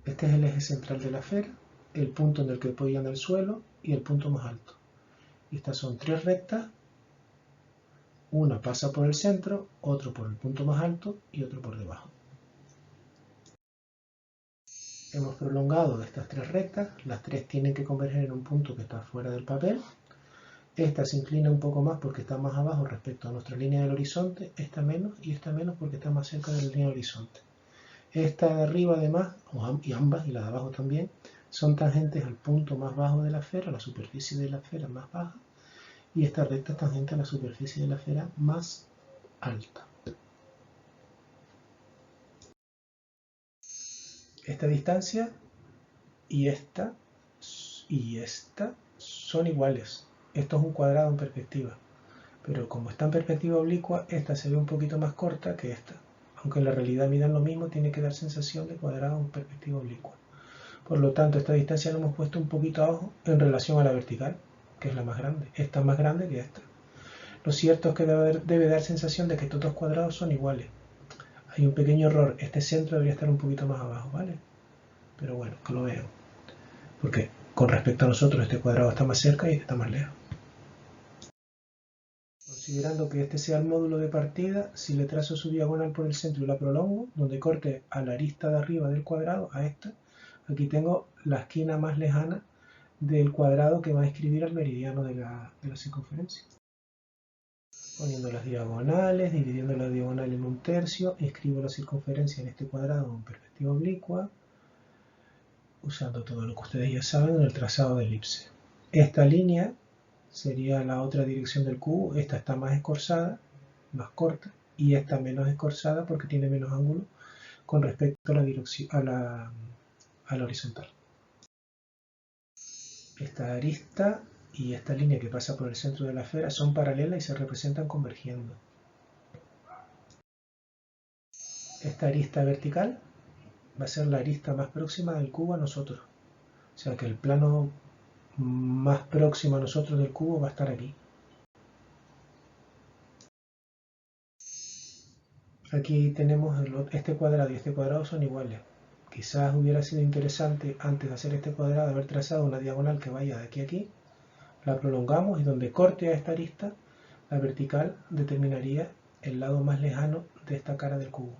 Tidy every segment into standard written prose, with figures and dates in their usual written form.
Este es el eje central de la esfera, el punto en el que apoyan el suelo y el punto más alto. Y estas son tres rectas. Una pasa por el centro, otro por el punto más alto y otro por debajo. Hemos prolongado estas tres rectas, las tres tienen que converger en un punto que está fuera del papel. Esta se inclina un poco más porque está más abajo respecto a nuestra línea del horizonte, esta menos y esta menos porque está más cerca de la línea del horizonte. Esta de arriba además, y ambas, y la de abajo también, son tangentes al punto más bajo de la esfera, la superficie de la esfera más baja, y esta recta es tangente a la superficie de la esfera más alta. Esta distancia y esta son iguales. Esto es un cuadrado en perspectiva, pero como está en perspectiva oblicua, esta se ve un poquito más corta que esta. Aunque en la realidad midan lo mismo, tiene que dar sensación de cuadrado en perspectiva oblicua. Por lo tanto, esta distancia la hemos puesto un poquito abajo en relación a la vertical, que es la más grande. Esta es más grande que esta. Lo cierto es que debe dar sensación de que estos dos cuadrados son iguales. Hay un pequeño error, este centro debería estar un poquito más abajo, ¿vale? Pero bueno, que lo vean. Porque con respecto a nosotros este cuadrado está más cerca y este está más lejos. Considerando que este sea el módulo de partida, si le trazo su diagonal por el centro y la prolongo, donde corte a la arista de arriba del cuadrado, a esta, aquí tengo la esquina más lejana del cuadrado que va a escribir al meridiano de la circunferencia. Poniendo las diagonales, dividiendo la diagonal en un tercio, escribo la circunferencia en este cuadrado en perspectiva oblicua, usando todo lo que ustedes ya saben en el trazado de elipse. Esta línea sería la otra dirección del cubo, esta está más escorzada, más corta, y esta menos escorzada porque tiene menos ángulo con respecto a la dirección, a la horizontal. Esta arista y esta línea que pasa por el centro de la esfera son paralelas y se representan convergiendo. Esta arista vertical va a ser la arista más próxima del cubo a nosotros. O sea que el plano más próximo a nosotros del cubo va a estar aquí. Aquí tenemos este cuadrado y este cuadrado son iguales. Quizás hubiera sido interesante antes de hacer este cuadrado haber trazado una diagonal que vaya de aquí a aquí. La prolongamos y donde corte a esta arista, la vertical determinaría el lado más lejano de esta cara del cubo.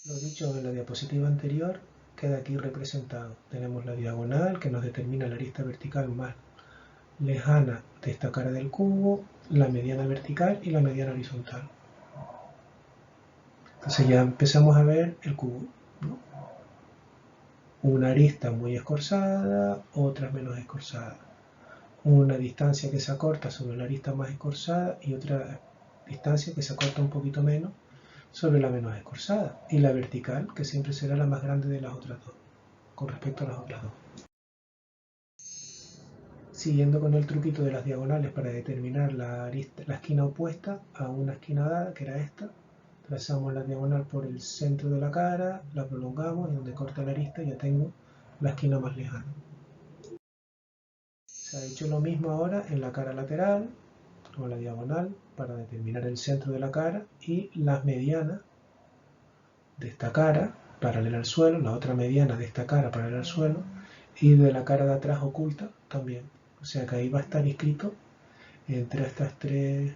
Lo dicho en la diapositiva anterior queda aquí representado. Tenemos la diagonal que nos determina la arista vertical más lejana de esta cara del cubo, la mediana vertical y la mediana horizontal. Entonces ya empezamos a ver el cubo, ¿no? Una arista muy escorzada, otra menos escorzada. Una distancia que se acorta sobre la arista más escorzada y otra distancia que se acorta un poquito menos sobre la menos escorzada. Y la vertical, que siempre será la más grande de las otras dos, con respecto a las otras dos. Siguiendo con el truquito de las diagonales para determinar la esquina opuesta a una esquina dada, que era esta, trazamos la diagonal por el centro de la cara, la prolongamos y donde corta la arista ya tengo la esquina más lejana. Se ha hecho lo mismo ahora en la cara lateral, con la diagonal, para determinar el centro de la cara y las medianas de esta cara paralela al suelo, la otra mediana de esta cara paralela al suelo y de la cara de atrás oculta también. O sea que ahí va a estar inscrito entre estas tres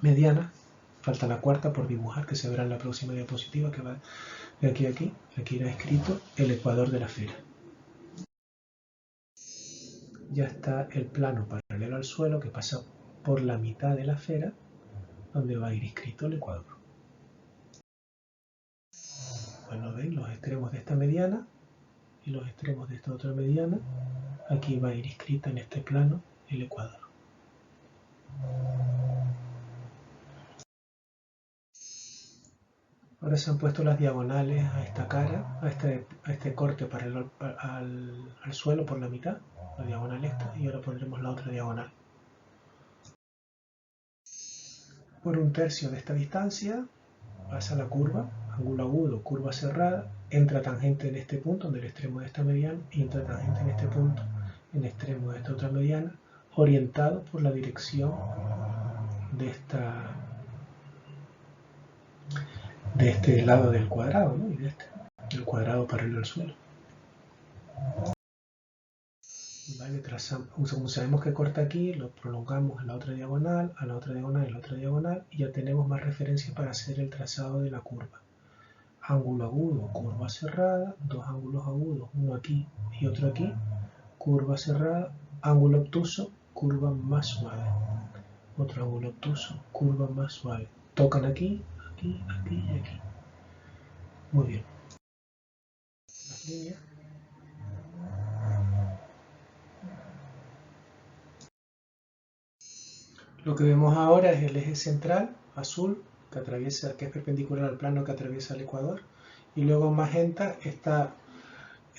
medianas. Falta la cuarta por dibujar, que se verá en la próxima diapositiva, que va de aquí a aquí. Aquí irá escrito el ecuador de la esfera. Ya está el plano paralelo al suelo que pasa por la mitad de la esfera, donde va a ir inscrito el ecuador. Bueno, veis los extremos de esta mediana y los extremos de esta otra mediana. Aquí va a ir inscrita en este plano el ecuador. Ahora se han puesto las diagonales a esta cara, a este corte paralelo al suelo por la mitad, la diagonal esta, y ahora pondremos la otra diagonal. Por un tercio de esta distancia pasa la curva, ángulo agudo, curva cerrada, entra tangente en este punto, en el extremo de esta mediana, y entra tangente en este punto, en el extremo de esta otra mediana, orientado por la dirección de esta de este lado del cuadrado, ¿no? Y de este, del cuadrado paralelo al suelo. Vale, como sabemos que corta aquí, lo prolongamos a la otra diagonal, a la otra diagonal, a la otra diagonal, y ya tenemos más referencias para hacer el trazado de la curva. Ángulo agudo, curva cerrada, dos ángulos agudos, uno aquí y otro aquí, curva cerrada, ángulo obtuso, curva más suave. Otro ángulo obtuso, curva más suave. Tocan aquí, aquí, aquí y aquí. Muy bien. Las líneas. Lo que vemos ahora es el eje central, azul, que es perpendicular al plano que atraviesa el ecuador. Y luego en magenta está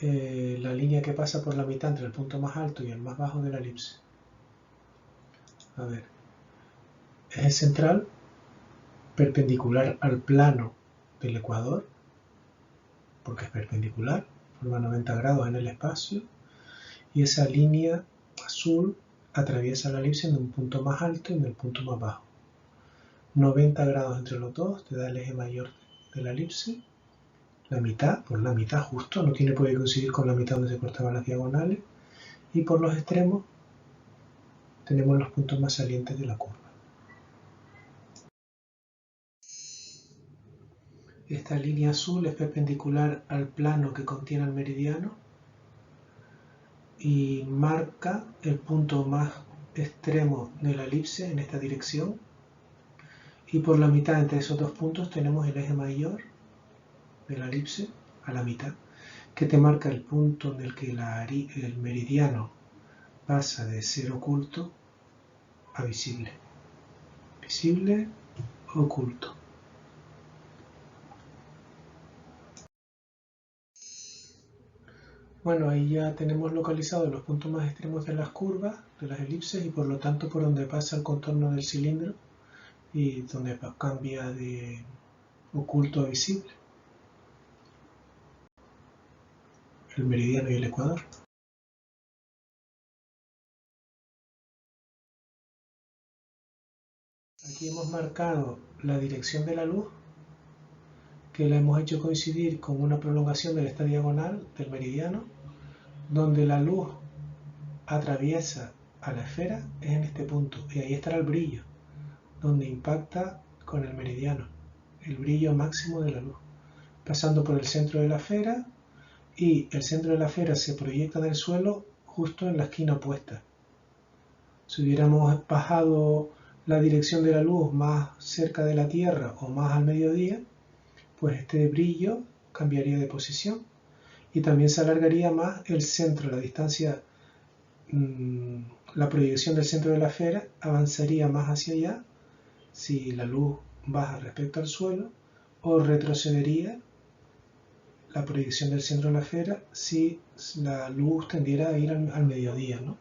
la línea que pasa por la mitad entre el punto más alto y el más bajo de la elipse. A ver, eje central, perpendicular al plano del ecuador, porque es perpendicular, forma 90 grados en el espacio, y esa línea azul atraviesa la elipse en un punto más alto y en el punto más bajo. 90 grados entre los dos te da el eje mayor de la elipse, la mitad, por la mitad justo, no tiene por qué coincidir con la mitad donde se cortaban las diagonales, y por los extremos tenemos los puntos más salientes de la curva. Esta línea azul es perpendicular al plano que contiene el meridiano y marca el punto más extremo de la elipse en esta dirección, y por la mitad entre esos dos puntos tenemos el eje mayor de la elipse a la mitad, que te marca el punto en el que el meridiano pasa de ser oculto a visible. Visible, oculto. Bueno, ahí ya tenemos localizados los puntos más extremos de las curvas, de las elipses, y por lo tanto por donde pasa el contorno del cilindro y donde cambia de oculto a visible, el meridiano y el ecuador. Aquí hemos marcado la dirección de la luz, que la hemos hecho coincidir con una prolongación de esta diagonal del meridiano, donde la luz atraviesa a la esfera es en este punto, y ahí estará el brillo, donde impacta con el meridiano, el brillo máximo de la luz, pasando por el centro de la esfera, y el centro de la esfera se proyecta en el suelo justo en la esquina opuesta. Si hubiéramos bajado la dirección de la luz más cerca de la Tierra o más al mediodía, pues este brillo cambiaría de posición y también se alargaría más el centro, la distancia, la proyección del centro de la esfera avanzaría más hacia allá si la luz baja respecto al suelo, o retrocedería la proyección del centro de la esfera si la luz tendiera a ir al mediodía, ¿no?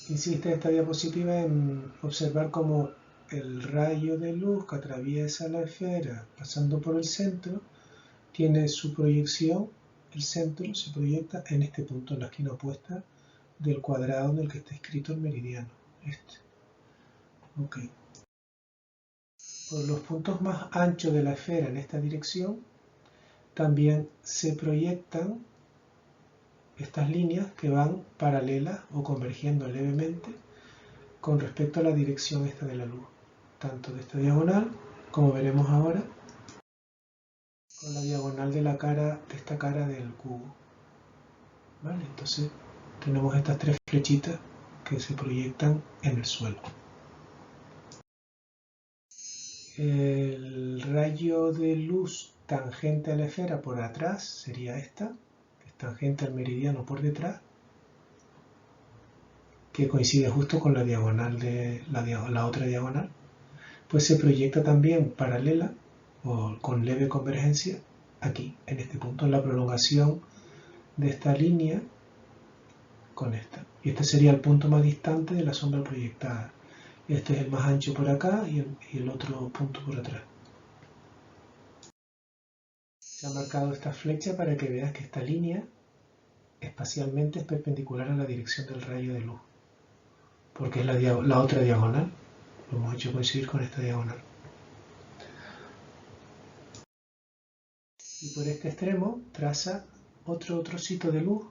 Insiste esta diapositiva en observar cómo el rayo de luz que atraviesa la esfera pasando por el centro tiene su proyección, el centro se proyecta en este punto, en la esquina opuesta del cuadrado en el que está escrito el meridiano, este. Ok. Por los puntos más anchos de la esfera en esta dirección también se proyectan estas líneas que van paralelas o convergiendo levemente con respecto a la dirección esta de la luz, tanto de esta diagonal, como veremos ahora, con la diagonal de la cara, de esta cara del cubo. ¿Vale? Entonces tenemos estas tres flechitas que se proyectan en el suelo. El rayo de luz tangente a la esfera por atrás sería esta, que es tangente al meridiano por detrás, que coincide justo con la diagonal de la otra diagonal, pues se proyecta también paralela o con leve convergencia aquí, en este punto, en la prolongación de esta línea con esta. Y este sería el punto más distante de la sombra proyectada. Este es el más ancho por acá y el otro punto por atrás. Se ha marcado esta flecha para que veas que esta línea espacialmente es perpendicular a la dirección del rayo de luz, porque es la otra diagonal. lo hemos hecho coincidir con esta diagonal. Y por este extremo traza otro trocito de luz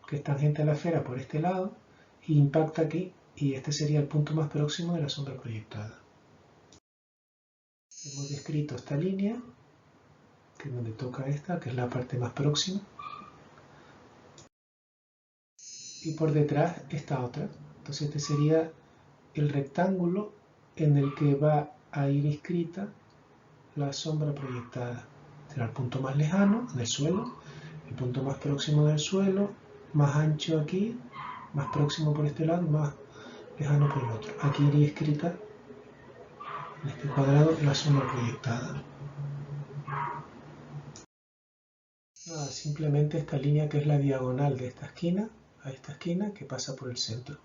que es tangente a la esfera por este lado e impacta aquí, y este sería el punto más próximo de la sombra proyectada. Hemos descrito esta línea, que es donde toca esta, que es la parte más próxima, y por detrás esta otra. Entonces este sería el rectángulo en el que va a ir inscrita la sombra proyectada. Será el punto más lejano del suelo, el punto más próximo del suelo, más ancho aquí, más próximo por este lado, más lejano por el otro. Aquí iría escrita en este cuadrado la sombra proyectada. Nada, simplemente esta línea que es la diagonal de esta esquina a esta esquina que pasa por el centro.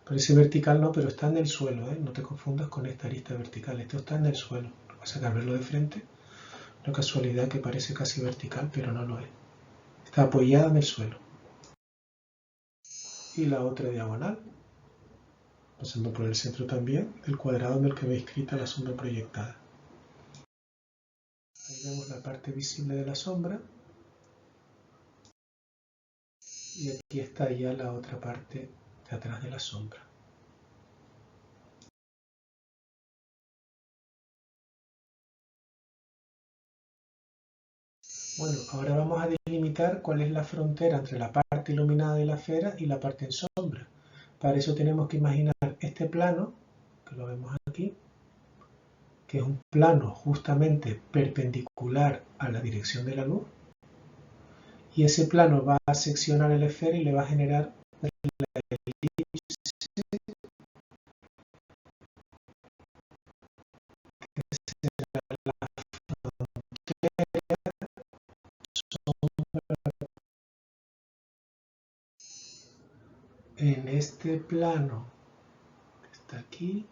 Parece vertical, no, pero está en el suelo, ¿eh? No te confundas con esta arista vertical, esto está en el suelo. Lo que pasa es que al verlo de frente, la casualidad que parece casi vertical, pero no lo es. Está apoyada en el suelo. Y la otra diagonal, pasando por el centro también, del cuadrado en el que va inscrita la sombra proyectada. Ahí vemos la parte visible de la sombra. Y aquí está ya la otra parte de atrás de la sombra. Bueno, ahora vamos a delimitar cuál es la frontera entre la parte iluminada de la esfera y la parte en sombra. Para eso tenemos que imaginar este plano, que lo vemos aquí, que es un plano justamente perpendicular a la dirección de la luz, y ese plano va a seccionar la esfera y le va a generar la elipse, que será la frontera sombra. En este plano que está aquí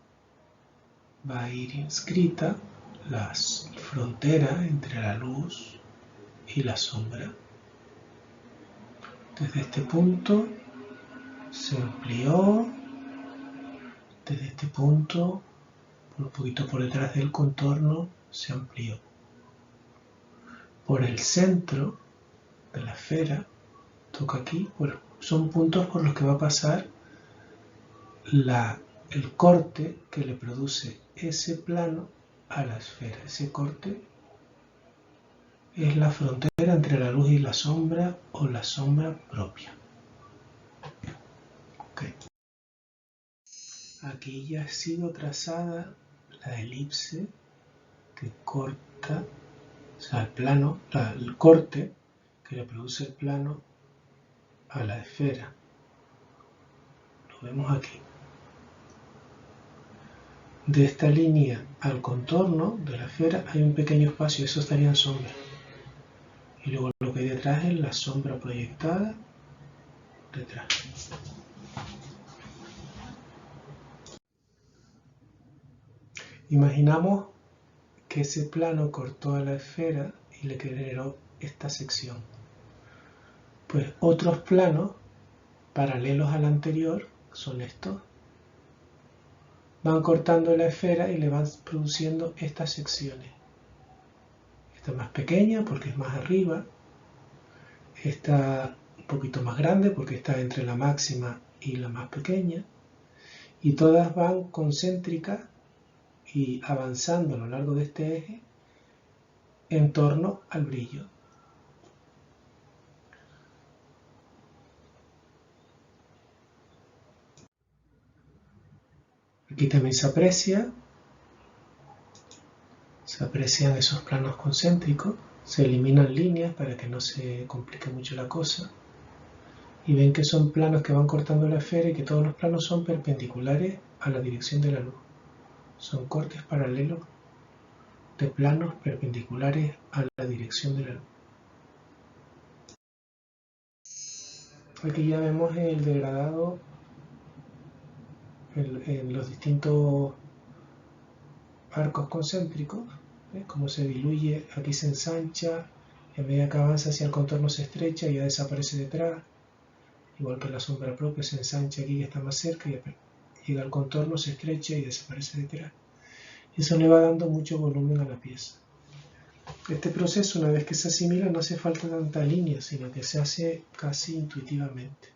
va a ir inscrita la frontera entre la luz y la sombra. Desde este punto se amplió, desde este punto, un poquito por detrás del contorno, se amplió. Por el centro de la esfera, toca aquí, son puntos por los que va a pasar el corte que le produce ese plano a la esfera. Ese corte es la frontera entre la luz y la sombra o la sombra propia. Okay. Aquí ya ha sido trazada la elipse que corta, o sea, el plano, el corte que le produce el plano a la esfera. Lo vemos aquí. De esta línea al contorno de la esfera hay un pequeño espacio, eso estaría en sombra. Y luego lo que hay detrás es la sombra proyectada detrás. Imaginamos que ese plano cortó a la esfera y le generó esta sección. Pues otros planos paralelos al anterior, son estos, van cortando la esfera y le van produciendo estas secciones. Esta es más pequeña porque es más arriba, esta un poquito más grande porque está entre la máxima y la más pequeña, y todas van concéntricas y avanzando a lo largo de este eje en torno al brillo. Aquí también se aprecian esos planos concéntricos, se eliminan líneas para que no se complique mucho la cosa, y ven que son planos que van cortando la esfera y que todos los planos son perpendiculares a la dirección de la luz. Son cortes paralelos de planos perpendiculares a la dirección de la luz. Aquí ya vemos el degradado en los distintos arcos concéntricos, ¿ves? Como se diluye, aquí se ensancha, y a medida que avanza hacia el contorno se estrecha y ya desaparece detrás, igual que la sombra propia se ensancha aquí y está más cerca y llega al contorno, se estrecha y desaparece detrás. Eso le va dando mucho volumen a la pieza. Este proceso, una vez que se asimila, no hace falta tanta línea, sino que se hace casi intuitivamente.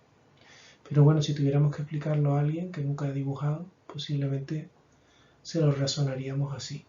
Pero bueno, si tuviéramos que explicarlo a alguien que nunca ha dibujado, posiblemente se lo razonaríamos así.